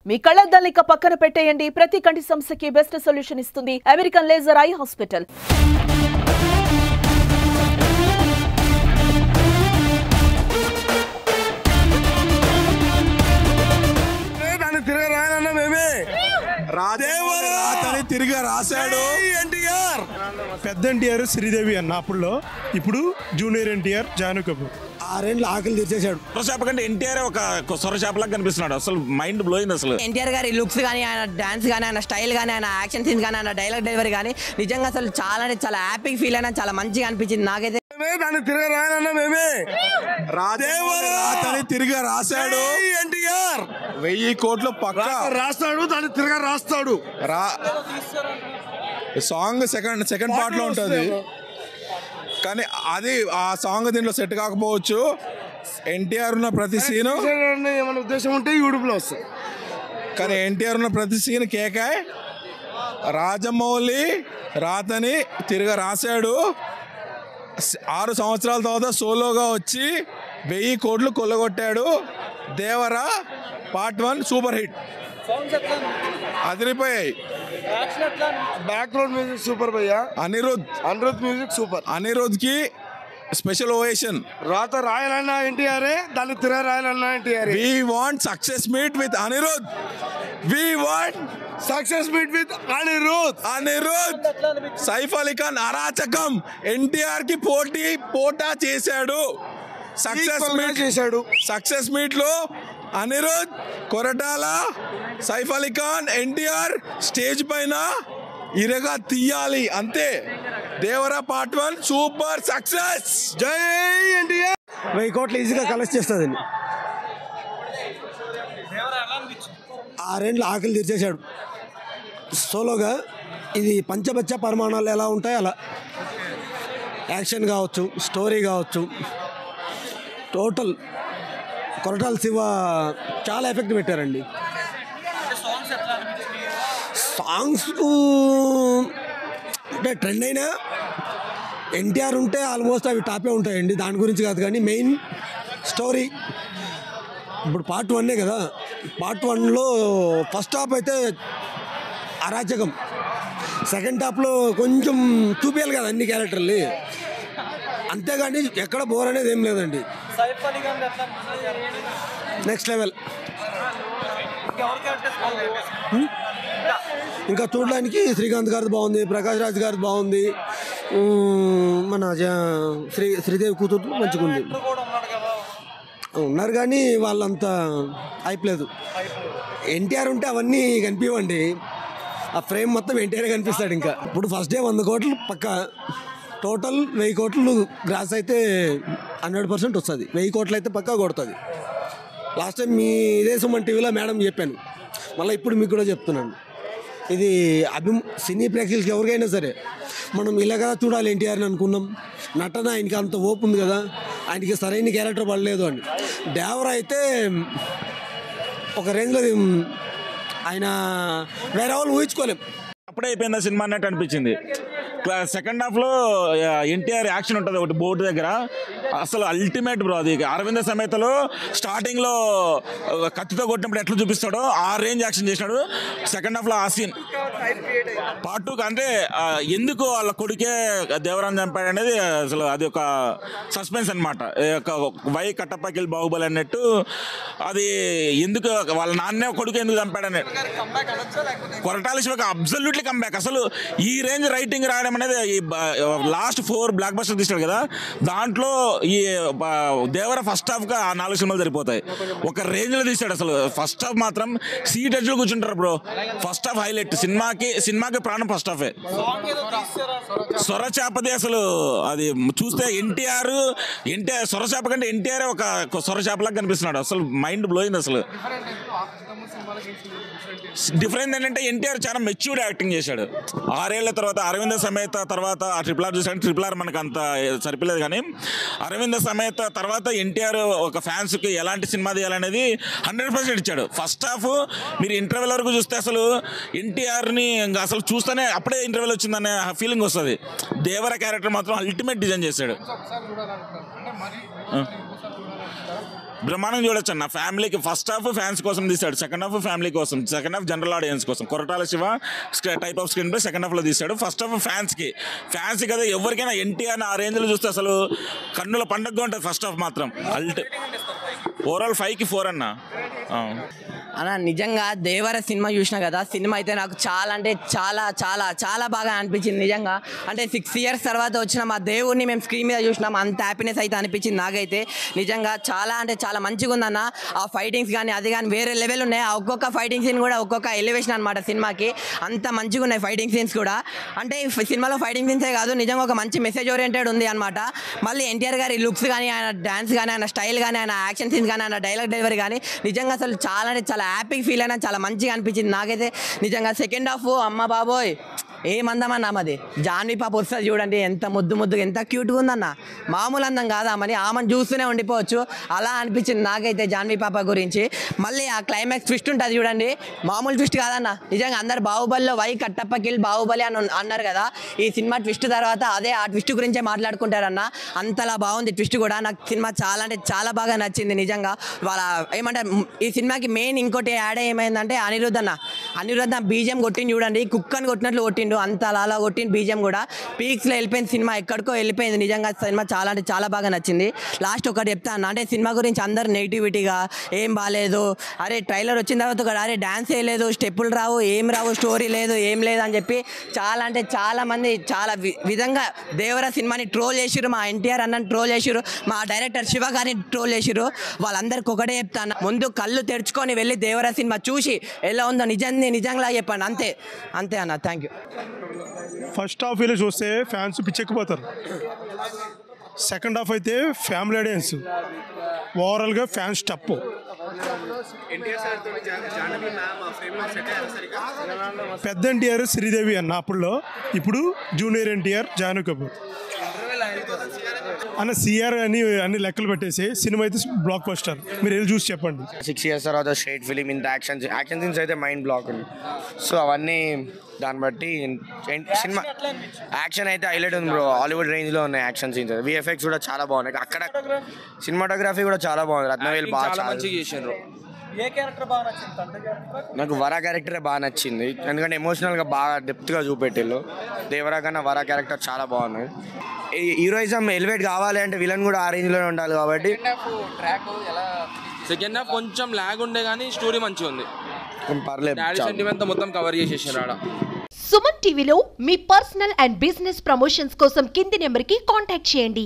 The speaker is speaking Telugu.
మీ కళ్ళద్దాల్ని పక్కన పెట్టేయండి. ప్రతి కంటి సమస్యకి బెస్ట్ సొల్యూషన్ ఇస్తుంది అమెరికన్ లేజర్ ఐ హాస్పిటల్. తిరిగి రాశాడు ఎన్టీఆర్. పెద్ద ఎన్టీఆర్ శ్రీదేవి అన్న అప్పుడులో, ఇప్పుడు జూనియర్ ఎన్టీఆర్ జాను కపూర్. 6 ఏళ్ళు ఆకలి తీర్చేశాడు. సొరచేప కంటే ఎన్టీఆర్ ఒక సొరచేపలాగా కనిపిస్తున్నాడు. అసలు మైండ్ బ్లోయింగ్. అసలు ఎన్టీఆర్ గారి లుక్స్ కానీ, ఆయన డాన్స్ కానీ, ఆయన స్టైల్ కానీ, ఆయన యాక్షన్ సీన్స్ కానీ, ఆయన డైలాగ్ డెలివరీ కానీ నిజంగా అసలు చాలా హ్యాపీ ఫీల్ అయినా, చాలా మంచిగా అనిపించింది నాకైతే. తిరిగి రాయనన్నా మేమే తిరిగి రాశాడు ఎన్టీఆర్. 1000 కోట్లు పక్క రాస్తాడు, దాన్ని తిరిగి రాస్తాడు. సాంగ్ సెకండ్ పార్ట్ లో ఉంటుంది, కానీ అది ఆ సాంగ్ దీంట్లో సెట్ కాకపోవచ్చు. ఎన్టీఆర్ ఉన్న ప్రతి సీను ఏమైనా ఉద్దేశం ఉంటే యూట్యూబ్ లో వస్తుంది, కానీ ఎన్టీఆర్ ఉన్న ప్రతి సీన్ కేకాయ్. రాజమౌళి రాతని తిరిగి రాశాడు. 6 సంవత్సరాల తర్వాత సోలోగా వచ్చి 1000 కోట్లు కొల్లగొట్టాడు. దేవరా పార్ట్ 1 సూపర్ హిట్, అదిరిపోయాయి. బ్యాక్గ్రౌండ్ మ్యూజిక్ సూపర్ భయ్యా. Anirudh music super. అనిరుద్ కి స్పెషల్ ఓవేషన్. రాత రాయాలన్నా ఎన్టీఆర్, దాన్ని తిరిగి రాయాలన్నా NTR. We want success meet with Anirudh. We want success meet with Anirudh. Saif Ali Khan అరాచకం ఎన్టీఆర్ కి పోటా చేశాడు. సక్సెస్ మీట్ లో అనిరుద్, కొరటాల, సైఫ్ అలీ ఖాన్, ఎన్టీఆర్ స్టేజ్ పైన ఇరగా తీయాలి అంతే. Devara part 1 super success. జై ఎన్టీఆర్. 1000 కోట్లు ఈజీగా కలెక్ట్ చేస్తుంది. 6 ఏళ్ళు ఆకలి తీర్చేశాడు సోలోగా. ఇది పంచబచ్చ పరిమాణాలు ఎలా ఉంటాయి అలా, యాక్షన్ కావచ్చు, స్టోరీ కావచ్చు, టోటల్ కొరటాల శివ చాలా ఎఫెక్ట్ పెట్టారండి. సాంగ్స్ అంటే ట్రెండ్ అయినా ఎన్టీఆర్ ఉంటే ఆల్మోస్ట్ అవి టాపే ఉంటాయండి. దాని గురించి కాదు, కానీ మెయిన్ స్టోరీ. ఇప్పుడు పార్ట్ 1 కదా, పార్ట్ 1లో ఫస్ట్ హాఫ్ అయితే అరాచకం, సెకండ్ హాఫ్లో కొంచెం చూపించాలి కదా అన్ని క్యారెక్టర్ని, అంతేగాని ఎక్కడ బోర్ అనేది ఏం లేదండి. Next level. ఇంకా చూడడానికి శ్రీకాంత్ గారిది బాగుంది, ప్రకాష్ రాజ్ గారిది బాగుంది, మన శ్రీదేవి కూతురు మంచిగా ఉంది. ఉన్నారు కానీ వాళ్ళంతా అయిపోలేదు. ఎన్టీఆర్ ఉంటే అవన్నీ కనిపించండి, ఆ ఫ్రేమ్ మొత్తం ఎన్టీఆర్ కనిపిస్తాడు. ఇంకా ఇప్పుడు ఫస్ట్ డే 100 కోట్లు పక్క, టోటల్ 1000 కోట్లు గ్రాస్ అయితే 100% వస్తుంది. 1000 కోట్లు అయితే పక్కా కొడుతుంది. లాస్ట్ టైం మీ ఇదే సుమన్ టీవీలో మేడం చెప్పాను, మళ్ళీ ఇప్పుడు మీకు కూడా చెప్తున్నాను. ఇది సినీ ప్రేక్షకులకి ఎవరికైనా సరే మనం ఇలా కదా చూడాలి ఎన్టీఆర్ని అనుకున్నాం. నటన ఆయనకి అంత ఓపు ఉంది కదా, ఆయనకి సరైన క్యారెక్టర్ పడలేదు అని. దేవరా అయితే ఒక రేంజ్లో ఆయన వేరే వాళ్ళు ఊహించుకోలేం. అప్పుడే అయిపోయిందా సినిమా అన్నట్టు అనిపించింది. సెకండ్ హాఫ్లో ఎన్టీఆర్ యాక్షన్ ఉంటుంది ఒకటి బోర్డు దగ్గర, అసలు అల్టిమేట్ బ్రో. అది అరవింద సమేతలో స్టార్టింగ్లో కత్తితో కొట్టినప్పుడు ఎట్లా చూపిస్తాడో ఆ రేంజ్ యాక్షన్ చేసినాడు. సెకండ్ హాఫ్లో ఆ సీన్ పార్ట్ 2 అంటే ఎందుకు వాళ్ళ కొడుకే దేవరాన్ని చంపాడు అనేది అసలు అది ఒక సస్పెన్స్ అనమాట. వై కట్టప్పకిల్ బాహుబలి అన్నట్టు, అది ఎందుకు వాళ్ళ నాన్నే కొడుకు ఎందుకు చంపాడు అన్నట్టు. కొరటాల శివకి అబ్సల్యూట్లీ కంబ్యాక్. అసలు ఈ రేంజ్ రైటింగ్ రాయడం అనేది లాస్ట్ 4 బ్లాక్ బస్టర్ తీసాడు కదా, దాంట్లో ఈ దేవర ఫస్ట్ హాఫ్ గా 4 సినిమాలు సరిపోతాయి. ఒక రేంజ్ లో తీసాడు. అసలు ఫస్ట్ హాఫ్ మాత్రం సీట్ ఎడ్జ్ లో కూర్చుంటారు బ్రో. First half highlight. సినిమాకి ప్రాణం ఫస్ట్ హాఫే. సొరచేపది అసలు అది చూస్తే ఎన్టీఆర్ సొరచేప కంటే ఎన్టీఆర్ ఒక సొరచేపలాగా కనిపిస్తున్నాడు. అసలు మైండ్ బ్లోయింగ్. అసలు డిఫరెంట్ ఏంటంటే ఎన్టీఆర్ చాలా మెచ్యూర్డ్ యాక్టింగ్ చేశాడు. 6 ఏళ్ల తర్వాత అరవింద సమేత తర్వాత ఆ RRR చూసాడు. RRR మనకు అంత సరిపోలేదు, కానీ అరవింద సమేత తర్వాత ఎన్టీఆర్ ఒక ఫ్యాన్స్కి ఎలాంటి సినిమా తీయాలనేది 100% ఇచ్చాడు. ఫస్ట్ హాఫ్ మీరు ఇంటర్వెల్ వరకు చూస్తే అసలు ఎన్టీఆర్ని ఇంకా అసలు చూస్తేనే అప్పుడే ఇంటర్వెల్ వచ్చిందనే ఫీలింగ్ వస్తుంది. దేవర క్యారెక్టర్ మాత్రం అల్టిమేట్ డిజైన్ చేశాడు. బ్రహ్మాండం చూడొచ్చు అన్న. ఫ్యామిలీకి ఫస్ట్ హాఫ్ ఫ్యాన్స్ కోసం తీశాడు, సెకండ్ హాఫ్ ఫ్యామిలీ కోసం, సెకండ్ హాఫ్ జనరల్ ఆడియన్స్ కోసం. Koratala Shiva type off screen play second హాఫ్లో తీశాడు. ఫస్ట్ హాఫ్ ఫ్యాన్స్ కదా, ఎవరికైనా ఎన్టీఆర్ ఆ రేంజ్లో చూస్తే అసలు కన్నుల పండగగా ఉంటుంది ఫస్ట్ హాఫ్ మాత్రం. ఓవరాల్ 5కి 4 అన్న. అన్న నిజంగా దేవర సినిమా చూసినా కదా, సినిమా అయితే నాకు చాలా అంటే చాలా చాలా చాలా బాగా అనిపించింది నిజంగా. అంటే 6 years తర్వాత వచ్చిన మా దేవుడిని మేము స్క్రీన్ మీద చూసినాం, అంత హ్యాపీనెస్ అయితే అనిపించింది నాకైతే నిజంగా. చాలా అంటే చాలా మంచిగా ఉందన్న. ఆ ఫైటింగ్స్ కానీ అది కానీ వేరే లెవెల్ ఉన్నాయి. ఆ ఒక్కొక్క ఫైటింగ్ సీన్ కూడా ఒక్కొక్క ఎలివేషన్ అనమాట సినిమాకి, అంత మంచిగా ఉన్నాయి ఫైటింగ్ సీన్స్ కూడా. అంటే ఈ సినిమాలో ఫైటింగ్ సీన్సే కాదు, నిజంగా ఒక మంచి మెసేజ్ ఓరియంటెడ్ ఉంది అనమాట. మళ్ళీ ఎన్టీఆర్ గారి లుక్స్ కానీ, ఆయన డాన్స్ కానీ, ఆయన స్టైల్ కానీ, ఆయన యాక్షన్ సీన్స్ కానీ, ఆయన డైలాగ్ డెలివరీ కానీ నిజంగా అసలు చాలా అంటే చాలా హ్యాపీ ఫీల్ అయినా, చాలా మంచిగా అనిపించింది నాకైతే నిజంగా. సెకండ్ హాఫ్ అమ్మ బాబోయ్ ఏమందమన్నా ఆమెది, జాన్వీ పాప వస్తుంది చూడండి, ఎంత ముద్దుగా ఎంత క్యూట్గా ఉందన్న, మామూలు అందం కాదా ఆమెను చూస్తూనే ఉండిపోవచ్చు అలా అనిపించింది నాకైతే జాన్వీ పాప గురించి. మళ్ళీ ఆ క్లైమాక్స్ ట్విస్ట్ ఉంటుంది చూడండి, మామూలు ట్విస్ట్ కాదన్న నిజంగా. అందరు బాహుబలిలో వై కట్టప్ప కిల్ బాహుబలి అని అన్నారు కదా, ఈ సినిమా ట్విస్ట్ తర్వాత అదే ఆ ట్విస్ట్ గురించే మాట్లాడుకుంటారన్న, అంతలా బాగుంది ట్విస్ట్ కూడా. నాకు సినిమా చాలా అంటే చాలా బాగా నచ్చింది నిజంగా. వాళ్ళ ఏమంటారు ఈ సినిమాకి మెయిన్ ఇంకోటి యాడ్ ఏమైందంటే అనిరుద్ధ బీజిఎం కొట్టింది చూడండి, కుక్కని కొట్టినట్లు కొట్టిండు, అంత అలా కొట్టింది బీజిఎం కూడా. పీక్స్లో వెళ్ళిపోయింది సినిమా, ఎక్కడికో వెళ్ళిపోయింది నిజంగా. సినిమా చాలా అంటే చాలా బాగా నచ్చింది. లాస్ట్ ఒకటి చెప్తాను, అంటే సినిమా గురించి అందరు నెగిటివిటీగా ఏం బాగాలేదు, అరే ట్రైలర్ వచ్చిన తర్వాత కూడా అరే డ్యాన్స్ వేయలేదు, స్టెప్పులు రావు, ఏం రావు, స్టోరీ లేదు, ఏం లేదు అని చెప్పి చాలా అంటే చాలా మంది చాలా విధంగా దేవర సినిమాని ట్రోల్ చేసిరు, మా ఎన్టీఆర్ అన్నని ట్రోల్ చేసిరు, మా డైరెక్టర్ శివ గారిని ట్రోల్ చేసిరు. వాళ్ళందరికీ ఒకటే చెప్తాను, ముందు కళ్ళు తెరుచుకొని వెళ్ళి దేవర సినిమా చూసి ఎలా ఉందో నిజంగా చెప్పండి, అంతే అన్న. Thank you. ఫస్ట్ హాఫ్ వీళ్ళు చూస్తే ఫ్యాన్స్ పిచ్చెక్కిపోతారు. సెకండ్ హాఫ్ అయితే ఫ్యామిలీ ఆడియన్స్, ఓవరాల్గా ఫ్యాన్స్ టప్. పెద్ద ఎన్టీఆర్ శ్రీదేవి అన్న అప్పుడులో, ఇప్పుడు జూనియర్ ఎన్టీఆర్ జాను కపూర్ అన్న. సిఆర్ అన్ని లెక్కలు పెట్టేసి సినిమా అయితే బ్లాక్ బస్టర్. మీరు వెళ్ళి చూసి చెప్పండి. 6 years తర్వాత స్ట్రైట్ ఫిలిం, ఇంత యాక్షన్ సీన్స్ అయితే మైండ్ బ్లాక్ ఉంది. సో అవన్నీ దాన్ని బట్టి సినిమా యాక్షన్ అయితే హైలైట్ ఉంది బ్రో. హాలీవుడ్ రేంజ్లో ఉన్నాయి యాక్షన్ సీన్స్, విఎఫ్ఎక్స్ కూడా చాలా బాగున్నాయి. అక్కడ సినిమాటోగ్రఫీ కూడా చాలా బాగుంది. రత్నవేల్ బాగా మంచిగా చేసిండ్రు. నాకు వరా క్యారెక్టరే బాగా నచ్చింది, ఎందుకంటే ఎమోషనల్గా బాగా డెప్త్గా చూపెట్టిళ్ళు. దేవరా కన్నా వరా క్యారెక్టర్ చాలా బాగున్నది. హీరోయిజం ఎలివేట్ కావాలి అంటే విలన్ కూడా ఆ రేంజ్లోనే ఉండాలి కాబట్టి. సెకండ్ హాఫ్ కొంచెం లాగ్ ఉండే కానీ స్టోరీ మంచిగా ఉంది, పర్లేదు. సెంటిమెంట్ మొత్తం కవర్ చేసేసారు ఆడ. సుమన్ టీవీలో మీ పర్సనల్ అండ్ బిజినెస్ ప్రమోషన్స్ కోసం కింది నెంబర్కి కాంటాక్ట్ చేయండి.